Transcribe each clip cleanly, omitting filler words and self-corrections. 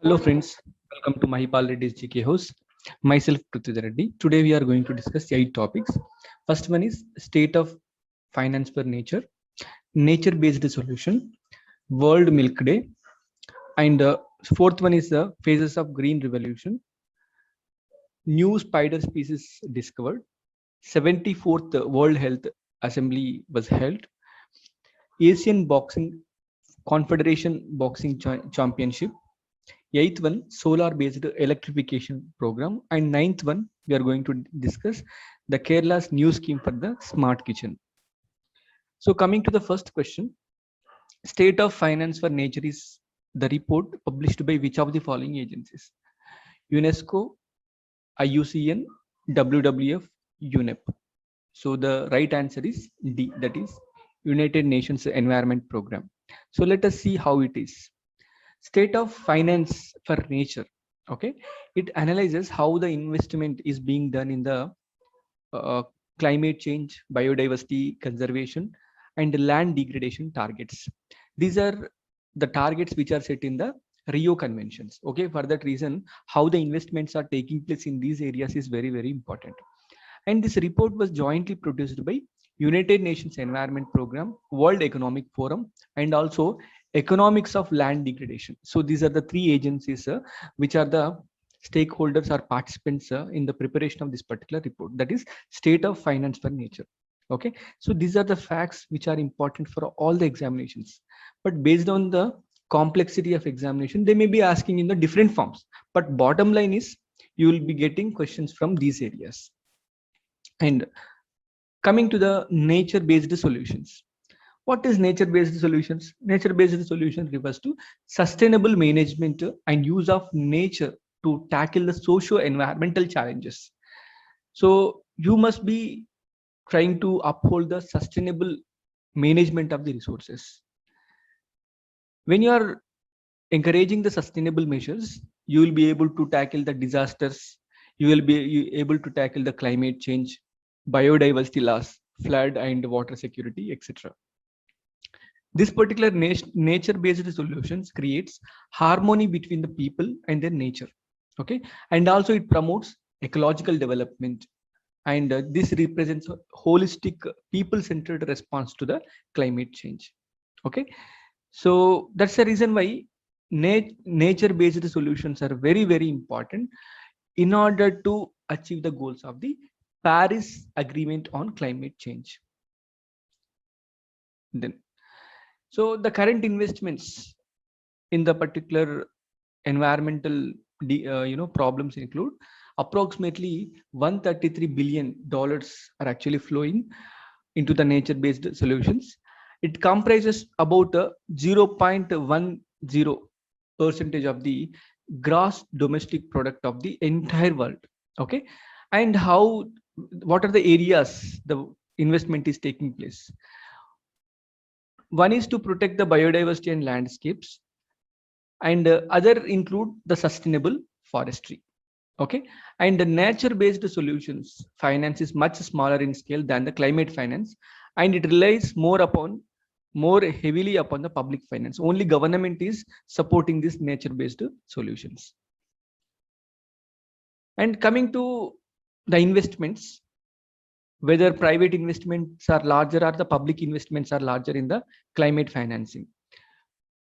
Hello friends, welcome to Mahipal Reddy's GK House. Myself Prithviraj Reddy. Today we are going to discuss 8 topics. First one is state of finance for nature, nature-based solution, World Milk Day, and fourth one is the phases of green revolution, new spider species discovered, 74th World Health Assembly was held, Asian Boxing Confederation Boxing Championship, eighth one solar based electrification program, and ninth one we are going to discuss the Kerala's new scheme for the smart kitchen. So coming to the first question, state of finance for nature is the report published by which of the following agencies? UNESCO, IUCN, WWF, UNEP. So the right answer is D, that is United Nations Environment Program. So let us see how it is. State of finance for nature. Okay, it analyzes how the investment is being done in the uh, climate change, biodiversity conservation, and land degradation targets. These are the targets which are set in the Rio conventions. Okay, for that reason, how the investments are taking place in these areas is very, very important. And this report was jointly produced by United Nations Environment Program, World Economic Forum, and also Economics of Land Degradation. So these are the three agencies which are the stakeholders or participants in the preparation of this particular report, that is state of finance for nature. Okay, so these are the facts which are important for all the examinations, but based on the complexity of examination they may be asking in the different forms, but bottom line is you will be getting questions from these areas. And coming to the nature based solutions, what is nature based solutions? Nature based solution refers to sustainable management and use of nature to tackle the socio environmental challenges. So you must be trying to uphold the sustainable management of the resources. When you are encouraging the sustainable measures, you will be able to tackle the disasters, you will be able to tackle the climate change, biodiversity loss, flood and water security, etc. This particular nature based solutions creates harmony between the people and their nature. Okay, and also it promotes ecological development, and this represents a holistic people centered response to the climate change. Okay, so that's the reason why nature based solutions are very, very important in order to achieve the goals of the Paris Agreement on climate change. Then, so the current investments in the particular environmental problems include approximately 133 billion dollars are actually flowing into the nature based solutions. It comprises about a 0.10 percentage of the gross domestic product of the entire world. Okay, and how, what are the areas the investment is taking place? One is to protect the biodiversity and landscapes, and other include the sustainable forestry. Okay, and the nature based solutions finance is much smaller in scale than the climate finance, and it relies more heavily upon the public finance. Only government is supporting these nature based solutions. And coming to the investments, whether private investments are larger or the public investments are larger in the climate financing.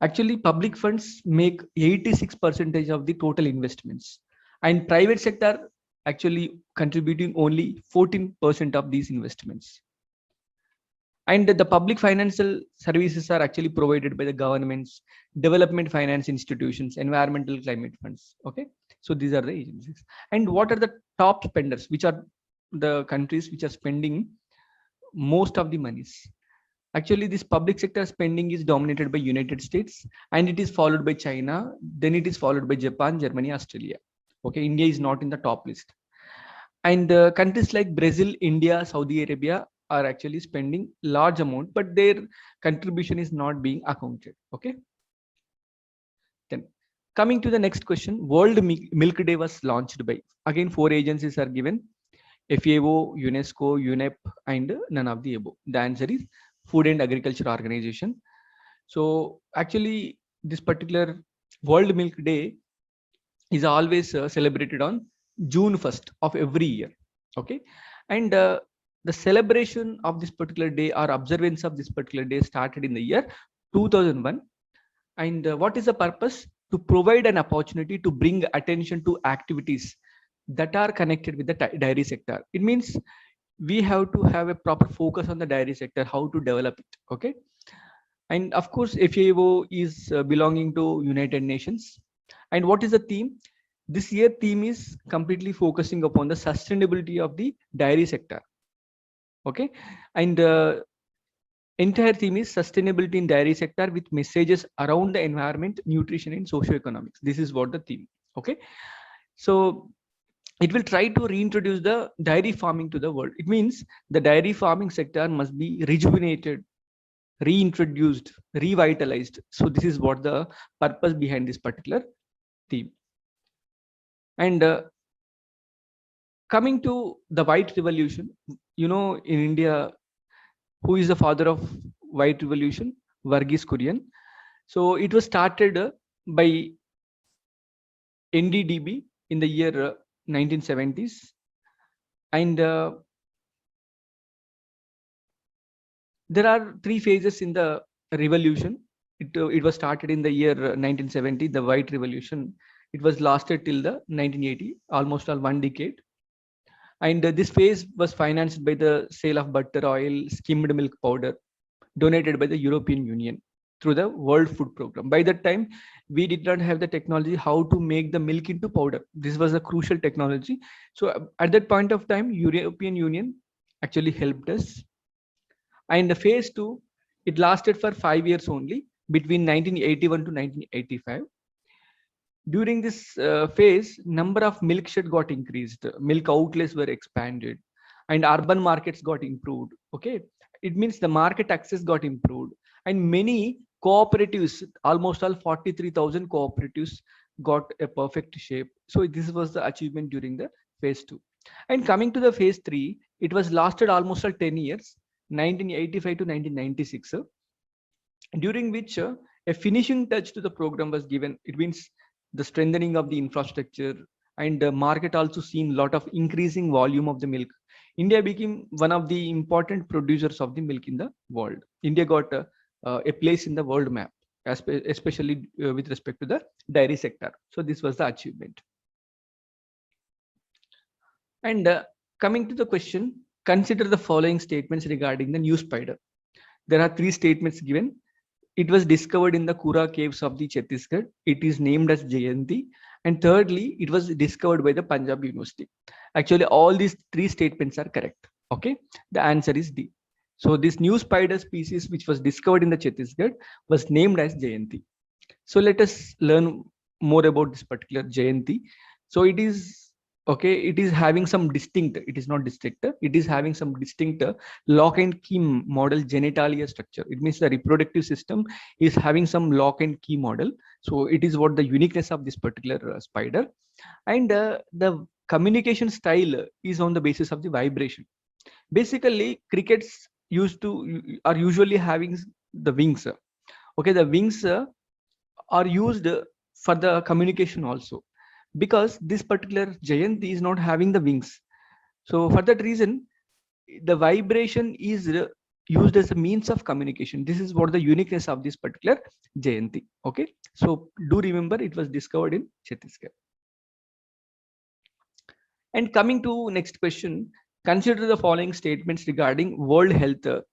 Actually, public funds make 86% of the total investments, and private sector actually contributing only 14% of these investments. And the public financial services are actually provided by the governments, development finance institutions, environmental climate funds. Okay, so these are the agencies. And what are the top spenders? Which are the countries which are spending most of the monies? Actually, this public sector spending is dominated by United States, and it is followed by China. Then it is followed by Japan, Germany, Australia. Okay, India is not in the top list. And countries like Brazil, India, Saudi Arabia are actually spending large amount, but their contribution is not being accounted. Okay. Then coming to the next question, World Milk Day was launched by, again, four agencies are given: FAO, UNESCO, UNEP, and none of the above. The answer is Food and Agriculture Organization. So actually, this particular World Milk Day is always celebrated on June 1st of every year. Okay, and the celebration of this particular day or observance of this particular day started in the year 2001. And what is the purpose? To provide an opportunity to bring attention to activities that are connected with the dairy sector. It means we have to have a proper focus on the dairy sector, how to develop it. Okay, and of course FAO is belonging to United Nations. And what is the theme? This year theme is completely focusing upon the sustainability of the dairy sector. Okay, and entire theme is sustainability in dairy sector with messages around the environment, nutrition, and socioeconomics. This is what the theme. Okay, so it will try to reintroduce the dairy farming to the world. It means the dairy farming sector must be rejuvenated, reintroduced, revitalized. So this is what the purpose behind this particular theme. And coming to the white revolution, in India, who is the father of white revolution? Varghese Kurian. So it was started by NDDB in the year 1970s. And there are three phases in the revolution. It was started in the year 1970, the white revolution. It was lasted till the 1980, almost all 1 decade. And this phase was financed by the sale of butter, oil, skimmed milk powder, donated by the European Union through the World Food Program. By that time, we did not have the technology how to make the milk into powder. This was a crucial technology. So at that point of time, European Union actually helped us. And the phase two, it lasted for 5 years only, between 1981 to 1985. During this phase, number of milk shed got increased, milk outlets were expanded, and urban markets got improved. Okay, it means the market access got improved, and many cooperatives, almost all 43,000 cooperatives, got a perfect shape. So this was the achievement during the phase two. And coming to the phase three, it was lasted almost all 10 years, 1985 to 1996, during which a finishing touch to the program was given. It means the strengthening of the infrastructure, and the market also seen a lot of increasing volume of the milk. India became one of the important producers of the milk in the world. India got a place in the world map, especially with respect to the dairy sector. So this was the achievement. And coming to the question, consider the following statements regarding the new spider. There are three statements given. It was discovered in the Kura caves of the Chhattisgarh. It is named as Jayanti. And thirdly, it was discovered by the Punjab University. Actually, all these three statements are correct. Okay, the answer is D. So this new spider species, which was discovered in the Chhattisgarh, was named as Jayanti. So let us learn more about this particular Jayanti. So it is okay, it is having some distinct, it is not distinct, it is having some distinct lock and key model genitalia structure. It means the reproductive system is having some lock and key model. So it is what the uniqueness of this particular spider. And the communication style is on the basis of the vibration. Basically, crickets are usually having the wings. Okay, the wings are used for the communication also, because this particular Jayanti is not having the wings. So for that reason, the vibration is used as a means of communication. This is what the uniqueness of this particular Jayanti. Okay, so do remember it was discovered in Chhattisgarh. And coming to next question, consider the following statements regarding World Health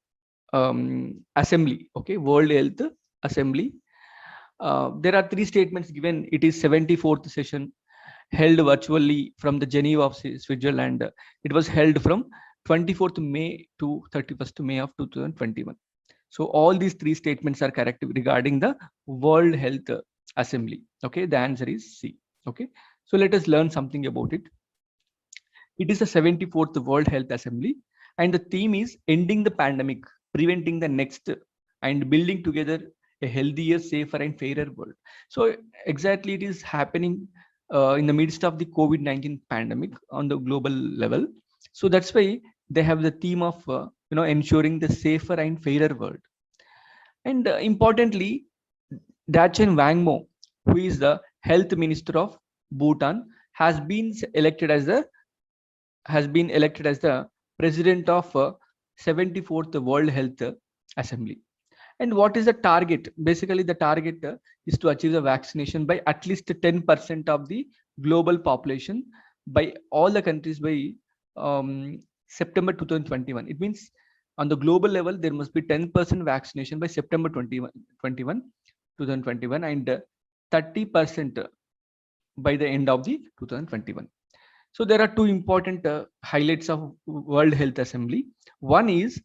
Assembly. Okay, World Health Assembly. There are three statements given. It is 74th session, held virtually from the Geneva of Switzerland. It was held from 24th May to 31st May of 2021. So all these three statements are correct regarding the World Health Assembly. Okay, the answer is C. Okay, so let us learn something about it. It is the 74th World Health Assembly, and the theme is ending the pandemic, preventing the next, and building together a healthier, safer, and fairer world. So exactly, it is happening in the midst of the COVID-19 pandemic on the global level. So that's why they have the theme of ensuring the safer and fairer world. And importantly, Dachin Wangmo, who is the health minister of Bhutan, has been elected as the president of 74th World Health Assembly. And what is the target? Basically, the target is to achieve the vaccination by at least 10% of the global population by all the countries by September 2021. It means on the global level, there must be 10% vaccination by September 2021, and 30% by the end of the 2021. So there are two important highlights of World Health Assembly. One is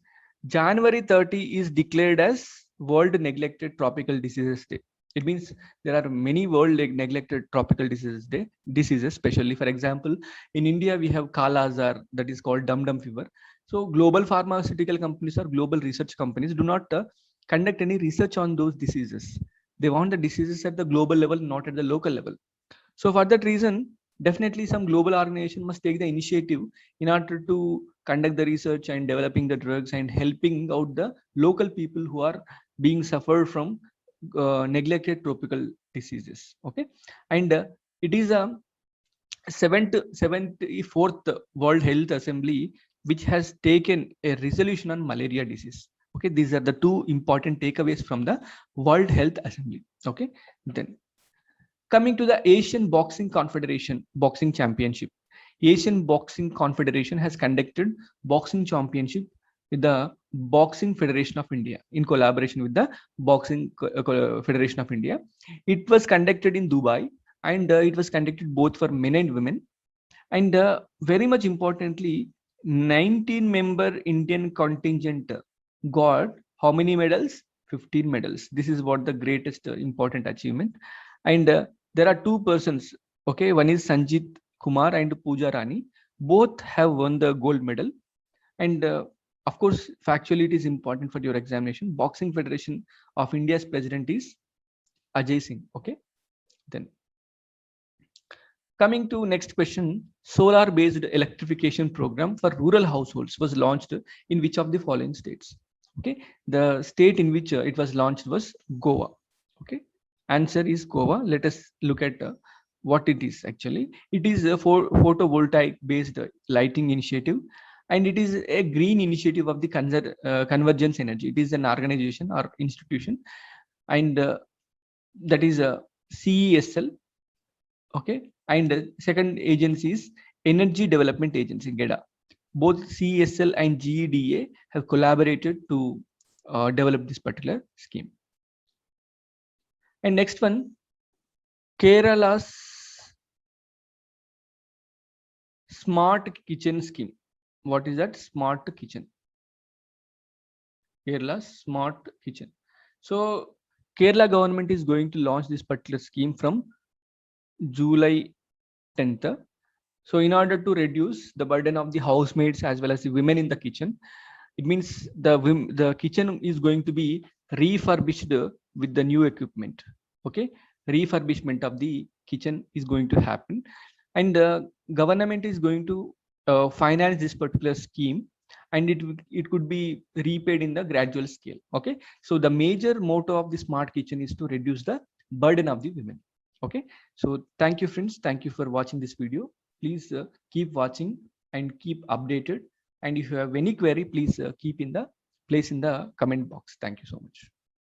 January 30 is declared as World Neglected Tropical Diseases Day. It means there are many world neglected tropical diseases, especially for example, in India, we have Kala Azar, that is called Dum fever. So global pharmaceutical companies or global research companies do not conduct any research on those diseases. They want the diseases at the global level, not at the local level. So for that reason, definitely some global organization must take the initiative in order to conduct the research and developing the drugs and helping out the local people who are being suffered from neglected tropical diseases. Okay, and it is a 74th World Health Assembly which has taken a resolution on malaria disease. Okay, these are the two important takeaways from the World Health Assembly. Okay, then coming to the Asian Boxing Confederation Boxing Championship. Asian Boxing Confederation has conducted boxing championship with the Boxing Federation of India in collaboration with the Boxing Federation of India. It was conducted in Dubai, and it was conducted both for men and women. And very much importantly, 19-member Indian contingent got how many medals? 15 medals. This is what the greatest important achievement. And there are two persons. Okay, one is Sanjit Kumar and Pooja Rani. Both have won the gold medal. And of course, factually, it is important for your examination. Boxing Federation of India's president is Ajay Singh. Okay, then coming to next question, solar-based electrification program for rural households was launched in which of the following states? Okay, the state in which it was launched was Goa. Okay, answer is Goa. Let us look at what it is actually. It is a photovoltaic-based lighting initiative, and it is a green initiative of the Convergence Energy. It is an organization or institution, and that is a CESL. Okay, and second agency is Energy Development Agency, GEDA. Both CESL and GEDA have collaborated to develop this particular scheme. And next one, Kerala's Smart Kitchen Scheme. What is that? Smart Kitchen. Kerala's Smart Kitchen. So Kerala government is going to launch this particular scheme from July 10th. So in order to reduce the burden of the housemaids as well as the women in the kitchen, it means the kitchen is going to be refurbished with the new equipment. Okay, refurbishment of the kitchen is going to happen, and the government is going to finance this particular scheme, and it could be repaid in the gradual scale. Okay, so the major motto of the smart kitchen is to reduce the burden of the women. Okay, so thank you friends, thank you for watching this video. Please keep watching and keep updated, and if you have any query, please keep in the place in the comment box. Thank you so much.